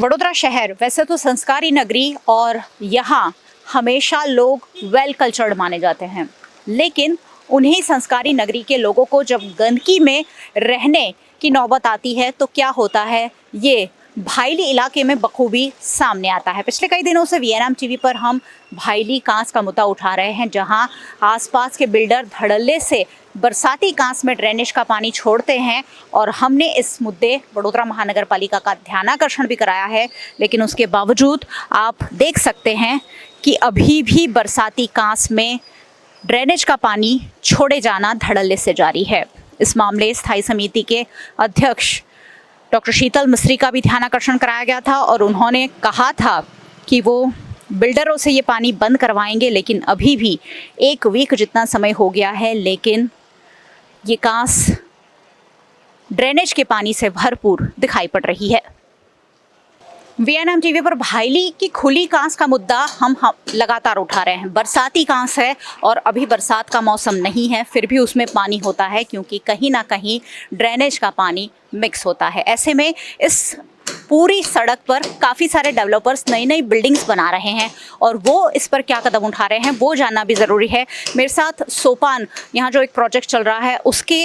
वडोदरा शहर वैसे तो संस्कारी नगरी और यहाँ हमेशा लोग वेल कल्चर्ड माने जाते हैं, लेकिन उन्हीं संस्कारी नगरी के लोगों को जब गंदगी में रहने की नौबत आती है तो क्या होता है, ये भायली इलाके में बखूबी सामने आता है। पिछले कई दिनों से वीएनएम टीवी पर हम भायली कांस का मुद्दा उठा रहे हैं, जहां आसपास के बिल्डर धड़ल्ले से बरसाती कांस में ड्रेनेज का पानी छोड़ते हैं और हमने इस मुद्दे वडोदरा महानगर पालिका का ध्यानाकर्षण भी कराया है, लेकिन उसके बावजूद आप देख सकते हैं कि अभी भी बरसाती कांस में ड्रेनेज का पानी छोड़े जाना धड़ल्ले से जारी है। इस मामले स्थायी समिति के अध्यक्ष डॉक्टर शीतल मिस्त्री का भी ध्यानाकर्षण कराया गया था और उन्होंने कहा था कि वो बिल्डरों से ये पानी बंद करवाएंगे, लेकिन अभी भी 1 वीक जितना समय हो गया है, लेकिन ये कांस ड्रेनेज के पानी से भरपूर दिखाई पड़ रही है। वीएनएम टीवी पर भायली की खुली कांस का मुद्दा हम लगातार उठा रहे हैं। बरसाती कांस है और अभी बरसात का मौसम नहीं है, फिर भी उसमें पानी होता है क्योंकि कहीं ना कहीं ड्रेनेज का पानी मिक्स होता है। ऐसे में इस पूरी सड़क पर काफ़ी सारे डेवलपर्स नई नई बिल्डिंग्स बना रहे हैं और वो इस पर क्या कदम उठा रहे हैं वो जानना भी ज़रूरी है। मेरे साथ सोपान, यहाँ जो एक प्रोजेक्ट चल रहा है उसके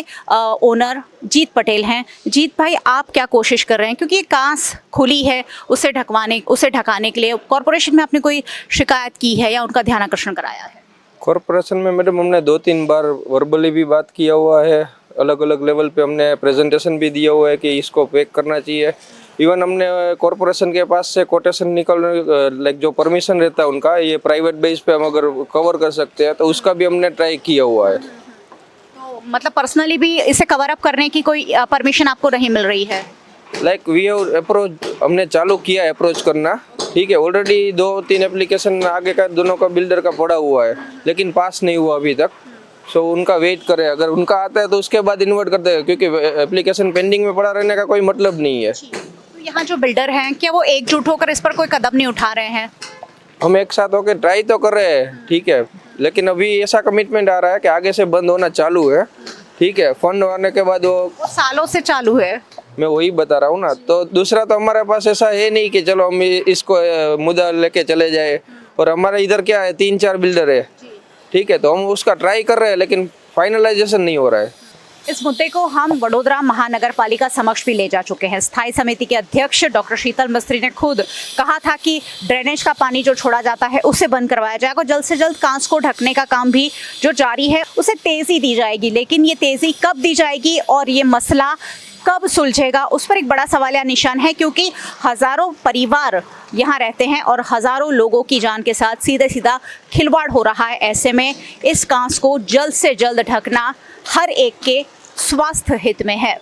ओनर जीत पटेल हैं। जीत भाई, आप क्या कोशिश कर रहे हैं, क्योंकि ये कांस खुली है, उसे ढकाने के लिए कॉरपोरेशन में आपने कोई शिकायत की है या उनका ध्यानाकर्षण कराया है? कॉरपोरेशन में मैडम हमने 2-3 बार वर्बली भी बात किया हुआ है, अलग अलग लेवल पे हमने प्रेजेंटेशन भी दिया हुआ है कि इसको पैक करना चाहिए। इवन हमने कॉरपोरेशन के पास से कोटेशन लाइक जो परमिशन रहता है उनका, ये प्राइवेट बेस पे हम अगर कवर कर सकते हैं तो उसका भी हमने ट्राई किया हुआ है। तो मतलब पर्सनली भी इसे कवर अप करने की कोई परमिशन आपको नहीं मिल रही है? लाइक वी हैव अप्रोच, हमने चालू किया है अप्रोच करना, ठीक है। ऑलरेडी 2-3 एप्लीकेशन आगे का दोनों का बिल्डर का पड़ा हुआ है, लेकिन पास नहीं हुआ अभी तक। सो उनका वेट करें, अगर उनका आता है तो उसके बाद इन्वर्ट करते हैं, क्योंकि एप्लीकेशन पेंडिंग में पड़ा रहने का कोई मतलब नहीं है। तो यहाँ जो बिल्डर हैं, क्या वो एकजुट होकर इस पर कोई कदम नहीं उठा रहे हैं? हम एक साथ होकर ट्राई तो कर रहे हैं, ठीक है, लेकिन अभी ऐसा कमिटमेंट आ रहा है कि आगे से बंद होना चालू है, ठीक है। फंड आने के बाद वो सालों से चालू है, मैं वही बता रहा हूँ ना। तो दूसरा तो हमारे पास ऐसा है नहीं कि चलो हम इसको मुद्दा लेके चले जाए, और हमारे इधर क्या है 3-4 बिल्डर है, ठीक है, तो हम उसका ट्राई कर रहे हैं, लेकिन फाइनलाइजेशन नहीं हो रहा है। इस मुद्दे को हम वडोदरा महानगर पालिका समक्ष भी ले जा चुके हैं। स्थायी समिति के अध्यक्ष डॉक्टर शीतल मिस्त्री ने खुद कहा था कि ड्रेनेज का पानी जो छोड़ा जाता है उसे बंद करवाया जाएगा, जल्द से जल्द कांस को ढकने का काम भी जो जारी है उसे तेजी दी जाएगी। लेकिन ये तेजी कब दी जाएगी और ये मसला कब सुलझेगा, उस पर एक बड़ा सवाल या निशान है, क्योंकि हजारों परिवार यहाँ रहते हैं और हजारों लोगों की जान के साथ सीधे सीधा खिलवाड़ हो रहा है। ऐसे में इस कांस को जल्द से जल्द ढकना हर एक के स्वास्थ्य हित में है।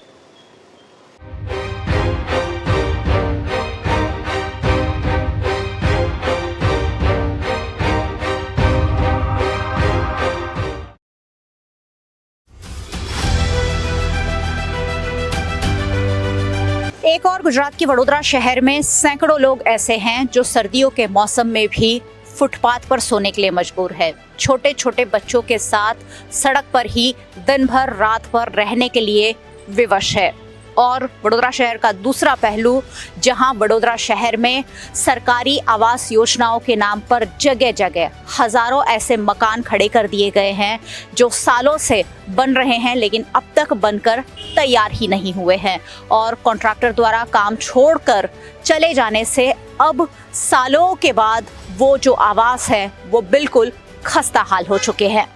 एक और गुजरात के वडोदरा शहर में सैकड़ों लोग ऐसे हैं जो सर्दियों के मौसम में भी फुटपाथ पर सोने के लिए मजबूर है। छोटे छोटे बच्चों के साथ सड़क पर ही दिन भर रात भर रहने के लिए विवश है। और वडोदरा शहर का दूसरा पहलू, जहां वडोदरा शहर में सरकारी आवास योजनाओं के नाम पर जगह जगह हजारों ऐसे मकान खड़े कर दिए गए हैं जो सालों से बन रहे हैं, लेकिन अब तक बनकर तैयार ही नहीं हुए हैं। और कॉन्ट्रैक्टर द्वारा काम छोड़कर चले जाने से अब सालों के बाद वो जो आवास है वो बिल्कुल खस्ता हाल हो चुके हैं।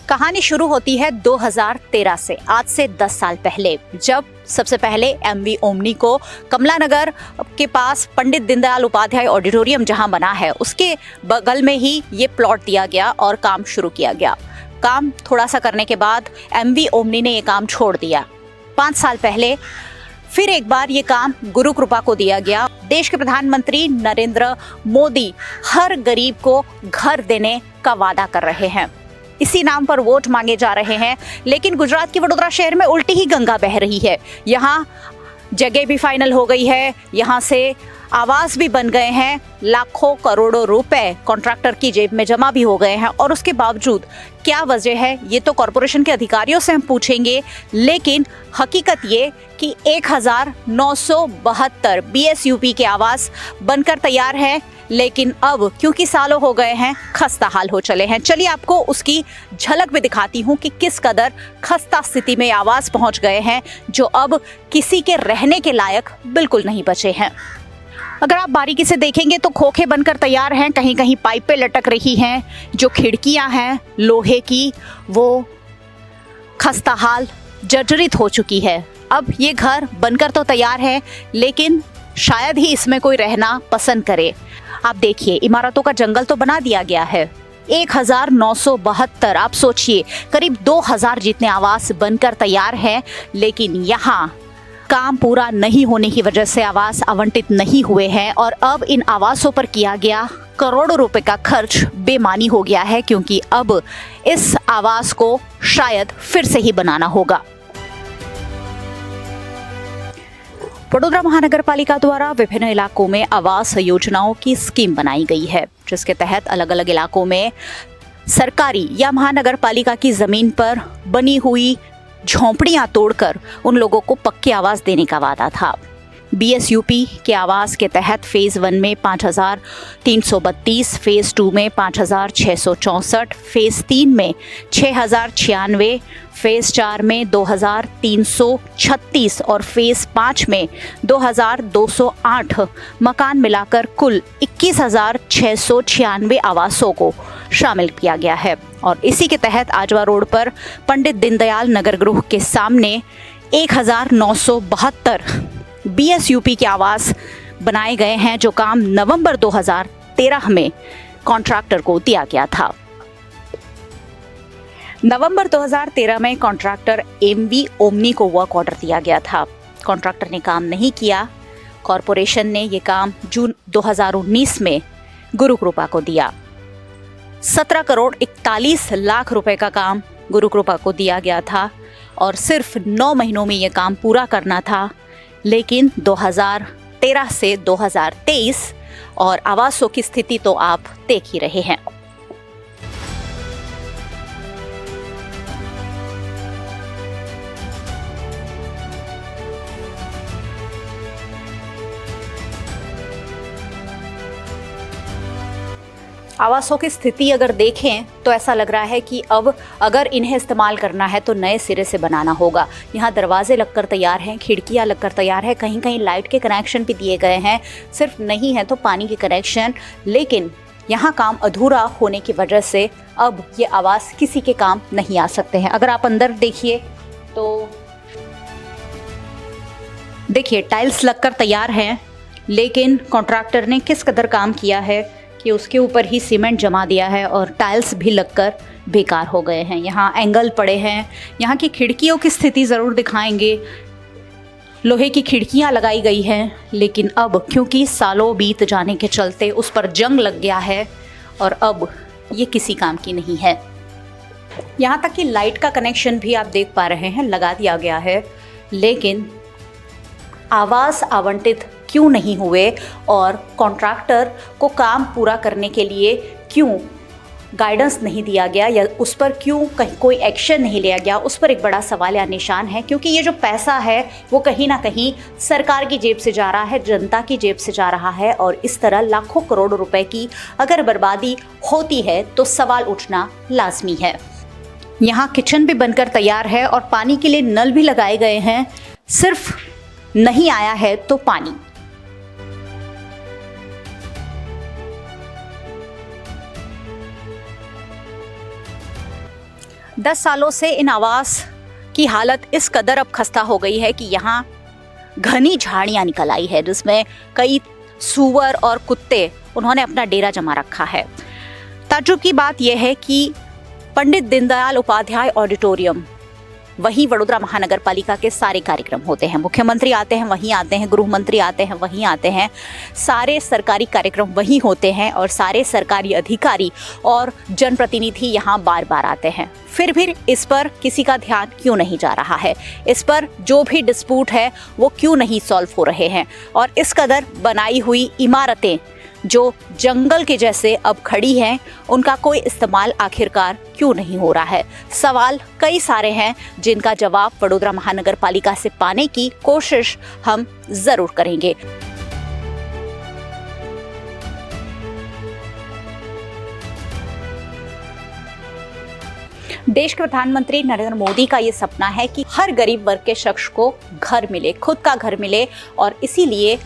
कहानी शुरू होती है 2013 से, आज से 10 साल पहले, जब सबसे पहले एमवी ओमनी को कमला नगर के पास पंडित दीनदयाल उपाध्याय ऑडिटोरियम जहां बना है उसके बगल में ही ये प्लॉट दिया गया और काम शुरू किया गया। काम थोड़ा सा करने के बाद एमवी ओमनी ने ये काम छोड़ दिया। 5 साल पहले फिर एक बार ये काम गुरु कृपा को दिया गया। देश के प्रधानमंत्री नरेंद्र मोदी हर गरीब को घर देने का वादा कर रहे हैं, इसी नाम पर वोट मांगे जा रहे हैं, लेकिन गुजरात के वडोदरा शहर में उल्टी ही गंगा बह रही है। यहाँ जगह भी फाइनल हो गई है, यहाँ से आवास भी बन गए हैं, लाखों करोड़ों रुपए कॉन्ट्रैक्टर की जेब में जमा भी हो गए हैं, और उसके बावजूद क्या वजह है ये तो कॉरपोरेशन के अधिकारियों से हम पूछेंगे। लेकिन हकीकत ये कि 1972 बीएसयूपी के आवास बनकर तैयार है, लेकिन अब क्योंकि सालों हो गए हैं खस्ता हाल हो चले हैं। चलिए आपको उसकी झलक भी दिखाती हूँ कि किस कदर खस्ता स्थिति में आवास पहुंच गए हैं, जो अब किसी के रहने के लायक बिल्कुल नहीं बचे हैं। अगर आप बारीकी से देखेंगे तो खोखे बनकर तैयार हैं, कहीं कहीं पाइपें लटक रही हैं, जो खिड़कियां हैं लोहे की वो खस्ता हाल जर्जरित हो चुकी है। अब ये घर बनकर तो तैयार है, लेकिन शायद ही इसमें कोई रहना पसंद करे। आप देखिए, इमारतों का जंगल तो बना दिया गया है। 1972, आप सोचिए करीब 2000 जितने आवास बनकर तैयार हैं, लेकिन यहाँ काम पूरा नहीं होने की वजह से आवास आवंटित नहीं हुए हैं, और अब इन आवासों पर किया गया करोड़ों रुपए का खर्च बेमानी हो गया है, क्योंकि अब इस आवास को शायद फिर से ही बनाना होगा। वडोदरा महानगर पालिका द्वारा विभिन्न इलाकों में आवास योजनाओं की स्कीम बनाई गई है, जिसके तहत अलग अलग इलाकों में सरकारी या महानगर पालिका की जमीन पर बनी हुई झोंपड़ियां तोड़कर उन लोगों को पक्के आवास देने का वादा था। बीएसयूपी के आवास के तहत फेज 1 में 5332, फेज 2 में 5664, फेज 3 में 6096, फेज 4 में 2336 और फेज 5 में 2208 मकान मिलाकर कुल 21696 आवासों को शामिल किया गया है। और इसी के तहत आजवा रोड पर पंडित दीनदयाल नगर गृह के सामने 1972 बीएसयूपी के आवास बनाए गए हैं, जो काम नवंबर 2013 में कॉन्ट्रैक्टर को दिया गया था। नवंबर 2013 में कॉन्ट्रैक्टर एमवी ओमनी को वर्क ऑर्डर दिया गया था। कॉन्ट्रैक्टर ने काम नहीं किया। कॉरपोरेशन ने ये काम जून 2019 में गुरु कृपा को दिया। 17 करोड़ 41 लाख रुपए का काम गुरु कृपा को दिया गया था, और सिर्फ 9 महीनों में ये काम पूरा करना था। लेकिन 2013 से 2023 और आवासों की स्थिति तो आप देख ही रहे हैं। आवासों की स्थिति अगर देखें तो ऐसा लग रहा है कि अब अगर इन्हें इस्तेमाल करना है तो नए सिरे से बनाना होगा। यहाँ दरवाजे लगकर तैयार हैं, खिड़कियाँ लगकर तैयार है, कहीं कहीं लाइट के कनेक्शन भी दिए गए हैं, सिर्फ नहीं है तो पानी के कनेक्शन। लेकिन यहाँ काम अधूरा होने की वजह से अब ये आवास किसी के काम नहीं आ सकते हैं। अगर आप अंदर देखिए तो देखिए टाइल्स लगकर तैयार हैं, लेकिन कॉन्ट्रैक्टर ने किस कदर काम किया है कि उसके ऊपर ही सीमेंट जमा दिया है और टाइल्स भी लगकर बेकार हो गए हैं। यहाँ एंगल पड़े हैं। यहाँ की खिड़कियों की स्थिति ज़रूर दिखाएंगे। लोहे की खिड़कियाँ लगाई गई हैं, लेकिन अब क्योंकि सालों बीत जाने के चलते उस पर जंग लग गया है और अब ये किसी काम की नहीं है। यहाँ तक कि लाइट का कनेक्शन भी आप देख पा रहे हैं, लगा दिया गया है, लेकिन आवास आवंटित क्यों नहीं हुए और कॉन्ट्रैक्टर को काम पूरा करने के लिए क्यों गाइडेंस नहीं दिया गया या उस पर क्यों कहीं कोई एक्शन नहीं लिया गया, उस पर एक बड़ा सवाल या निशान है। क्योंकि ये जो पैसा है वो कहीं ना कहीं सरकार की जेब से जा रहा है, जनता की जेब से जा रहा है, और इस तरह लाखों करोड़ रुपए की अगर बर्बादी होती है तो सवाल उठना लाजमी है। यहाँ किचन भी बनकर तैयार है और पानी के लिए नल भी लगाए गए हैं, सिर्फ नहीं आया है तो पानी। दस सालों से इन आवास की हालत इस कदर अब खस्ता हो गई है कि यहाँ घनी झाड़ियाँ निकल आई है, जिसमें कई सूअर और कुत्ते उन्होंने अपना डेरा जमा रखा है। ताज्जुब की बात यह है कि पंडित दीनदयाल उपाध्याय ऑडिटोरियम वहीं वडोदरा महानगर पालिका के सारे कार्यक्रम होते हैं। मुख्यमंत्री आते हैं वहीं आते हैं, गृह मंत्री आते हैं वहीं आते हैं, सारे सरकारी कार्यक्रम वहीं होते हैं और सारे सरकारी अधिकारी और जनप्रतिनिधि यहाँ बार बार आते हैं। फिर भी इस पर किसी का ध्यान क्यों नहीं जा रहा है? इस पर जो भी डिस्प्यूट है वो क्यों नहीं सॉल्व हो रहे हैं? और इस कदर बनाई हुई इमारतें जो जंगल के जैसे अब खड़ी हैं, उनका कोई इस्तेमाल आखिरकार क्यों नहीं हो रहा है? सवाल कई सारे हैं जिनका जवाब वडोदरा महानगर पालिका से पाने की कोशिश हम जरूर करेंगे। देश के प्रधानमंत्री नरेंद्र मोदी का ये सपना है कि हर गरीब वर्ग के शख्स को घर मिले, खुद का घर मिले, और इसीलिए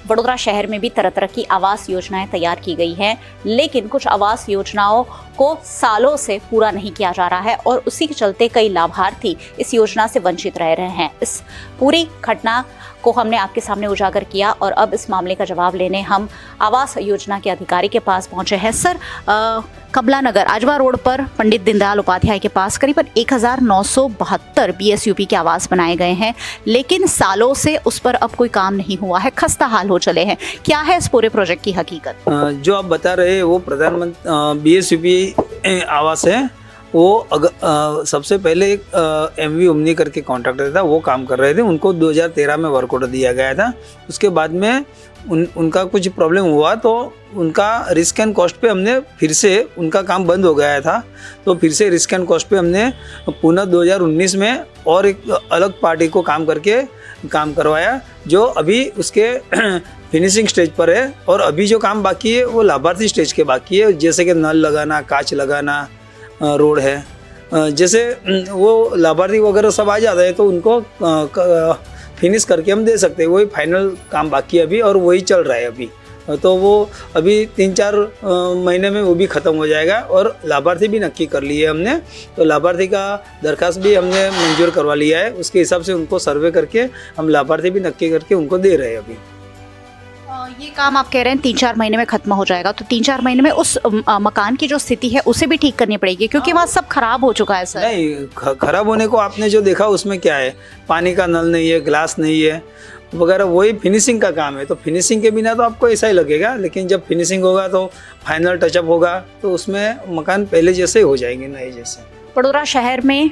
वडोदरा शहर में भी तरह तरह की आवास योजनाएं तैयार की गई हैं। लेकिन कुछ आवास योजनाओं को सालों से पूरा नहीं किया जा रहा है और उसी के चलते कई लाभार्थी इस योजना से वंचित रह रहे हैं। इस पूरी घटना को हमने आपके सामने उजागर किया और अब इस मामले का जवाब लेने हम आवास योजना के अधिकारी के पास पहुंचे हैं। सर, कमला नगर आजवा रोड पर पंडित दीनदयाल उपाध्याय के पास करीबन 1972 बीएसयूपी के आवास बनाए गए हैं, लेकिन सालों से उस पर अब कोई काम नहीं हुआ है, खस्ता हाल हो चले हैं। क्या है इस पूरे प्रोजेक्ट की हकीकत? जो आप बता रहे हैं वो प्रधानमंत्री बीएसयूपी आवास है। वो सबसे पहले एक एमवी ओमनी करके कॉन्ट्रैक्टर था, वो काम कर रहे थे। उनको 2013 में वर्क ऑर्डर दिया गया था। उसके बाद में उनका कुछ प्रॉब्लम हुआ तो उनका रिस्क एंड कॉस्ट पे हमने फिर से, उनका काम बंद हो गया था तो फिर से रिस्क एंड कॉस्ट पे हमने पुनः 2019 में और एक अलग पार्टी को काम करके काम करवाया, जो अभी उसके फिनिशिंग स्टेज पर है। और अभी जो काम बाकी है वो लाभार्थी स्टेज के बाकी है, जैसे कि नल लगाना, कांच लगाना, रोड है। जैसे वो लाभार्थी वगैरह सब आ जाता है तो उनको फिनिश करके हम दे सकते हैं। वही फाइनल काम बाकी है अभी और वही चल रहा है अभी। तो वो अभी 3-4 महीने में वो भी ख़त्म हो जाएगा और लाभार्थी भी नक्की कर लिए हमने। तो लाभार्थी का दरखास्त भी हमने मंजूर करवा लिया है। उसके हिसाब से उनको सर्वे करके हम लाभार्थी भी नक्की करके उनको दे रहे हैं अभी। ये काम आप कह रहे हैं 3-4 महीने में खत्म हो जाएगा, तो 3-4 महीने में उस मकान की जो स्थिति है उसे भी ठीक करनी पड़ेगी, क्योंकि वहाँ सब खराब हो चुका है सर। नहीं, खराब होने को आपने जो देखा उसमें क्या है, पानी का नल नहीं है, ग्लास नहीं है वगैरह, वही फिनिशिंग का काम है। तो फिनिशिंग के बिना तो आपको ऐसा ही लगेगा, लेकिन जब फिनिशिंग होगा तो फाइनल टचअप होगा तो उसमें मकान पहले जैसे ही हो जाएंगे, नए जैसे। वडोदरा शहर में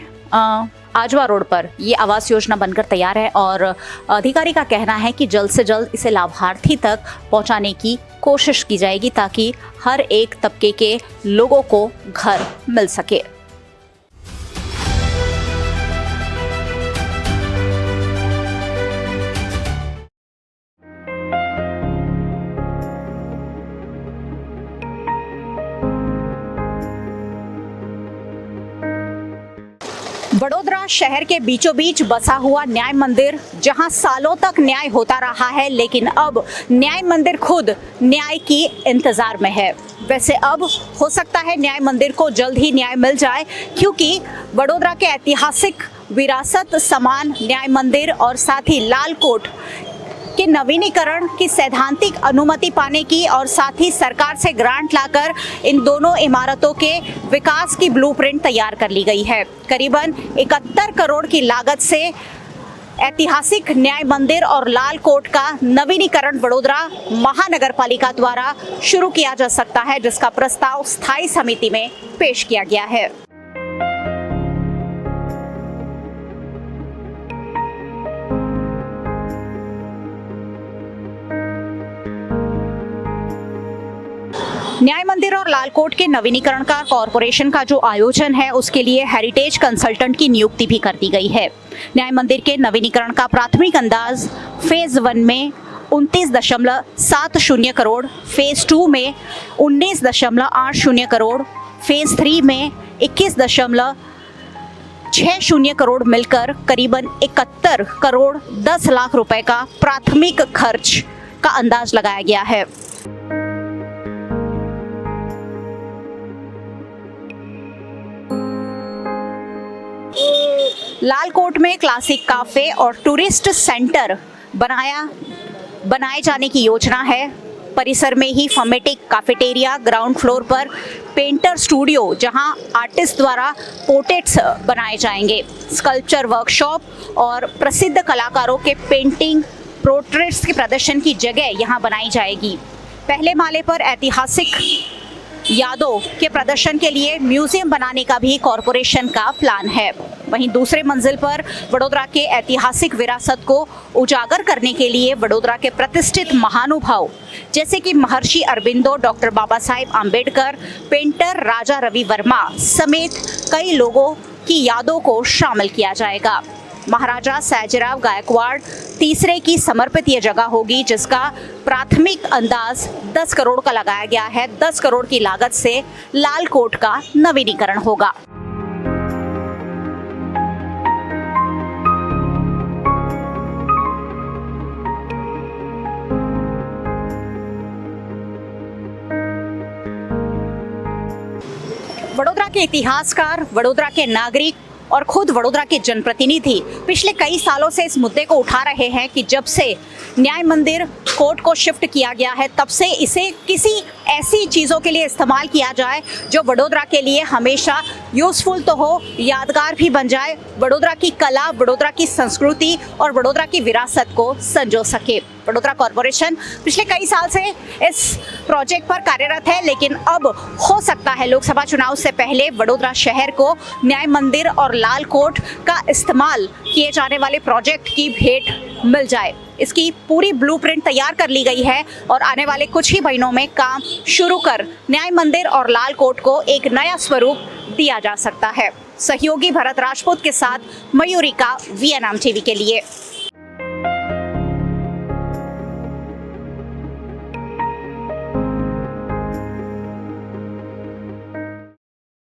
आजवा रोड पर ये आवास योजना बनकर तैयार है और अधिकारी का कहना है कि जल्द से जल्द इसे लाभार्थी तक पहुंचाने की कोशिश की जाएगी ताकि हर एक तबके के लोगों को घर मिल सके। वडोदरा शहर के बीचों बीच बसा हुआ न्याय मंदिर, जहां सालों तक न्याय होता रहा है, लेकिन अब न्याय मंदिर खुद न्याय की इंतजार में है। वैसे अब हो सकता है न्याय मंदिर को जल्द ही न्याय मिल जाए, क्योंकि वडोदरा के ऐतिहासिक विरासत समान न्याय मंदिर और साथ ही लाल कोट के नवीनीकरण की सैद्धांतिक अनुमति पाने की और साथ ही सरकार से ग्रांट लाकर इन दोनों इमारतों के विकास की ब्लूप्रिंट तैयार कर ली गई है। करीबन 71 करोड़ की लागत से ऐतिहासिक न्याय मंदिर और लाल कोट का नवीनीकरण वडोदरा महानगर पालिका द्वारा शुरू किया जा सकता है, जिसका प्रस्ताव स्थायी समिति में पेश किया गया है। न्याय मंदिर और लालकोट के नवीनीकरण का कॉरपोरेशन का जो आयोजन है उसके लिए हेरिटेज कंसल्टेंट की नियुक्ति भी कर दी गई है। न्याय मंदिर के नवीनीकरण का प्राथमिक अंदाज फेज 1 में 29.70 करोड़, फेज 2 में 19.80 करोड़, फेज 3 में 21.60 करोड़ मिलकर करीबन 71 करोड़ 10 लाख रुपए का प्राथमिक खर्च का अंदाज लगाया गया है। लालकोट में क्लासिक काफे और टूरिस्ट सेंटर बनाए जाने की योजना है। परिसर में ही फमेटिक कैफेटेरिया, ग्राउंड फ्लोर पर पेंटर स्टूडियो जहां आर्टिस्ट द्वारा पोर्ट्रेट्स बनाए जाएंगे, स्कल्पचर वर्कशॉप और प्रसिद्ध कलाकारों के पेंटिंग पोर्ट्रेट्स के प्रदर्शन की जगह यहां बनाई जाएगी। पहले माले पर ऐतिहासिक यादों के प्रदर्शन के लिए म्यूजियम बनाने का भी कॉरपोरेशन का प्लान है। वहीं दूसरे मंजिल पर वडोदरा के ऐतिहासिक विरासत को उजागर करने के लिए वडोदरा के प्रतिष्ठित महानुभाव जैसे कि महर्षि अरबिंदो, डॉक्टर बाबा साहेब आम्बेडकर, पेंटर राजा रवि वर्मा समेत कई लोगों की यादों को शामिल किया जाएगा। महाराजा सयाजीराव गायकवाड़ तीसरे की समर्पित ये जगह होगी, जिसका प्राथमिक अंदाज 10 करोड़ का लगाया गया है। 10 करोड़ की लागत से लाल कोट का नवीनीकरण होगा। वडोदरा के इतिहासकार, वडोदरा के नागरिक और खुद वडोदरा के जनप्रतिनिधि पिछले कई सालों से इस मुद्दे को उठा रहे हैं कि जब से न्याय मंदिर कोर्ट को शिफ्ट किया गया है तब से इसे किसी ऐसी चीज़ों के लिए इस्तेमाल किया जाए जो वडोदरा के लिए हमेशा यूज़फुल तो हो, यादगार भी बन जाए, वडोदरा की कला, वडोदरा की संस्कृति और वडोदरा की विरासत को संजो सके। वडोदरा कॉरपोरेशन पिछले कई साल से इस प्रोजेक्ट पर कार्यरत है, लेकिन अब हो सकता है लोकसभा चुनाव से पहले वडोदरा शहर को न्याय मंदिर और लाल कोट का इस्तेमाल किए जाने वाले प्रोजेक्ट की भेंट मिल जाए। इसकी पूरी ब्लूप्रिंट तैयार कर ली गई है और आने वाले कुछ ही महीनों में काम शुरू कर न्याय मंदिर और लाल कोट को एक नया स्वरूप दिया जा सकता है। सहयोगी भरत राजपूत के साथ मयूरिका, वीएनएम टीवी के लिए।